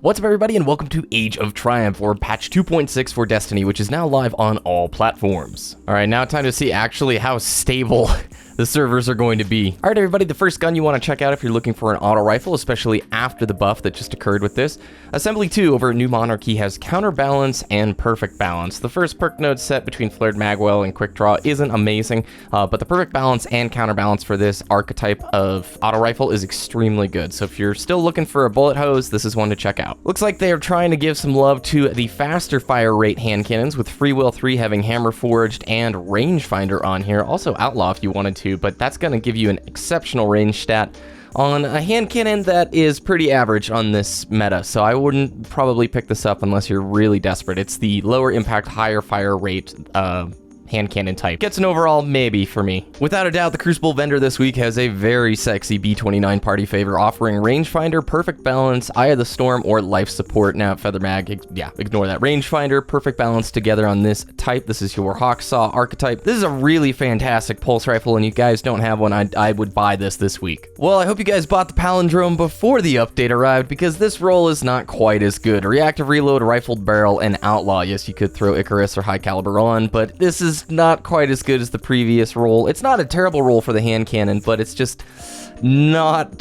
What's up everybody and welcome to Age of Triumph, or patch 2.6 for Destiny, which is now live on all platforms. Alright, now time to see actually how stable the servers are going to be. Alright everybody, the first gun you want to check out if you're looking for an auto rifle, especially after the buff that just occurred with this. Assembly 2 over at New Monarchy has Counterbalance and Perfect Balance. The first perk node set between Flared Magwell and Quick Draw isn't amazing, but the Perfect Balance and Counterbalance for this archetype of auto rifle is extremely good. So if you're still looking for a bullet hose, this is one to check out. Looks like they are trying to give some love to the faster fire rate hand cannons, with Free Will 3 having Hammer Forged and Rangefinder on here. Also Outlaw if you wanted to, but that's going to give you an exceptional range stat on a hand cannon that is pretty average on this meta, so I wouldn't probably pick this up unless you're really desperate. It's the lower impact, higher fire rate hand cannon type. Gets an overall maybe for me. Without a doubt, the Crucible vendor this week has a very sexy B29 party favor, offering Rangefinder, Perfect Balance, Eye of the Storm, or Life Support. Now, Feather Mag, yeah, ignore that. Rangefinder, Perfect Balance together on this type. This is your Hawksaw archetype. This is a really fantastic pulse rifle, and you guys don't have one, I would buy this week. Well, I hope you guys bought the Palindrome before the update arrived, because this roll is not quite as good. Reactive Reload, Rifled Barrel, and Outlaw. Yes, you could throw Icarus or High Caliber on, but this is not quite as good as the previous roll. It's not a terrible roll for the hand cannon, but it's just not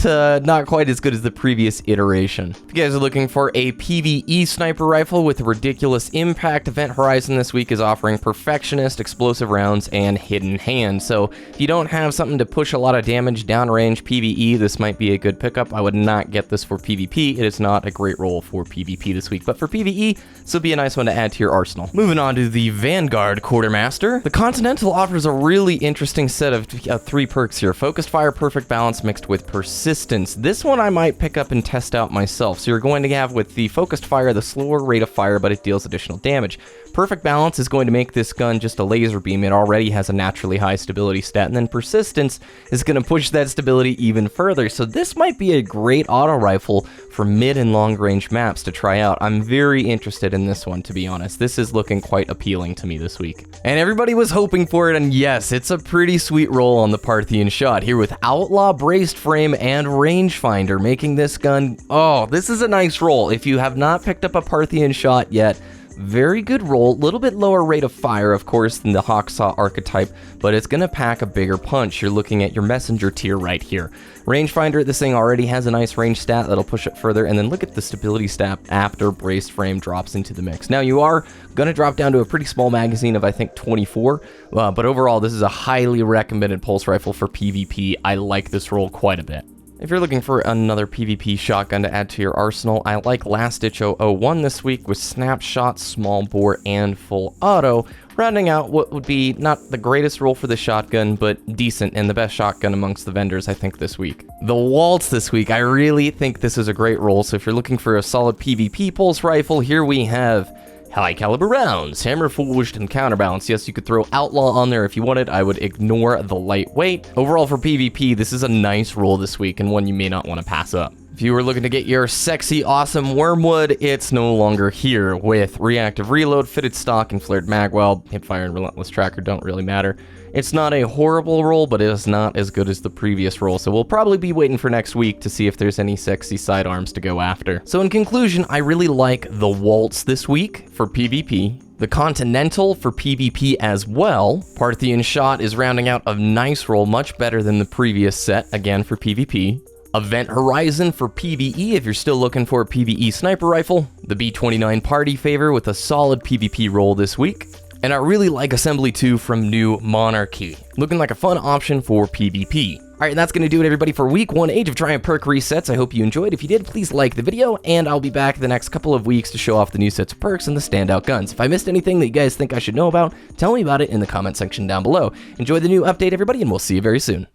quite as good as the previous iteration. If you guys are looking for a PvE sniper rifle with a ridiculous impact, Event Horizon this week is offering Perfectionist, Explosive Rounds, and Hidden Hand. So if you don't have something to push a lot of damage downrange PvE, this might be a good pickup. I would not get this for PvP. It is not a great roll for PvP this week, but for PvE, this would be a nice one to add to your arsenal. Moving on to the Vanguard Quartermaster. The Continental offers a really interesting set of 3 perks here. Focused Fire, Perfect Balance, mixed with Persistence. This one I might pick up and test out myself. So you're going to have with the Focused Fire the slower rate of fire, but it deals additional damage. Perfect Balance is going to make this gun just a laser beam. It already has a naturally high stability stat, and then Persistence is going to push that stability even further. So this might be a great auto rifle for mid and long range maps to try out. I'm very interested in this one, to be honest. This is looking quite appealing to me this week. And everybody was hoping for it, and yes, it's a pretty sweet roll on the Parthian shot here with Outlaw, Braced Frame, and Rangefinder, making this gun, oh, this is a nice roll. If you have not picked up a Parthian shot yet, very good roll, a little bit lower rate of fire, of course, than the Hawksaw archetype, but it's going to pack a bigger punch. You're looking at your messenger tier right here. Rangefinder, this thing already has a nice range stat that'll push it further, and then look at the stability stat after Braced Frame drops into the mix. Now, you are going to drop down to a pretty small magazine of, I think, 24, but overall, this is a highly recommended pulse rifle for PvP. I like this roll quite a bit. If you're looking for another PvP shotgun to add to your arsenal, I like Last Ditch 001 this week with Snapshot, Small Bore, and Full Auto, rounding out what would be not the greatest roll for the shotgun, but decent and the best shotgun amongst the vendors, I think, this week. The Waltz this week, I really think this is a great roll, so if you're looking for a solid PvP pulse rifle, here we have High Caliber Rounds, Hammer Forged, and Counterbalance. Yes, you could throw Outlaw on there if you wanted. I would ignore the lightweight. Overall, for PvP, this is a nice roll this week, and one you may not want to pass up. If you were looking to get your sexy, awesome Wormwood, it's no longer here with Reactive Reload, Fitted Stock, and Flared Magwell. Hipfire and Relentless Tracker don't really matter. It's not a horrible roll, but it is not as good as the previous roll, so we'll probably be waiting for next week to see if there's any sexy sidearms to go after. So in conclusion, I really like the Waltz this week for PvP, the Continental for PvP as well. Parthian Shot is rounding out a nice roll, much better than the previous set, again for PvP. Event Horizon for PvE if you're still looking for a PvE sniper rifle. The B29 Party Favor with a solid PvP roll this week. And I really like Assembly 2 from New Monarchy, looking like a fun option for PvP. Alright, that's going to do it, everybody, for week 1 Age of Triumph perk resets. I hope you enjoyed. If you did, please like the video, and I'll be back the next couple of weeks to show off the new sets of perks and the standout guns. If I missed anything that you guys think I should know about, tell me about it in the comment section down below. Enjoy the new update, everybody, and we'll see you very soon.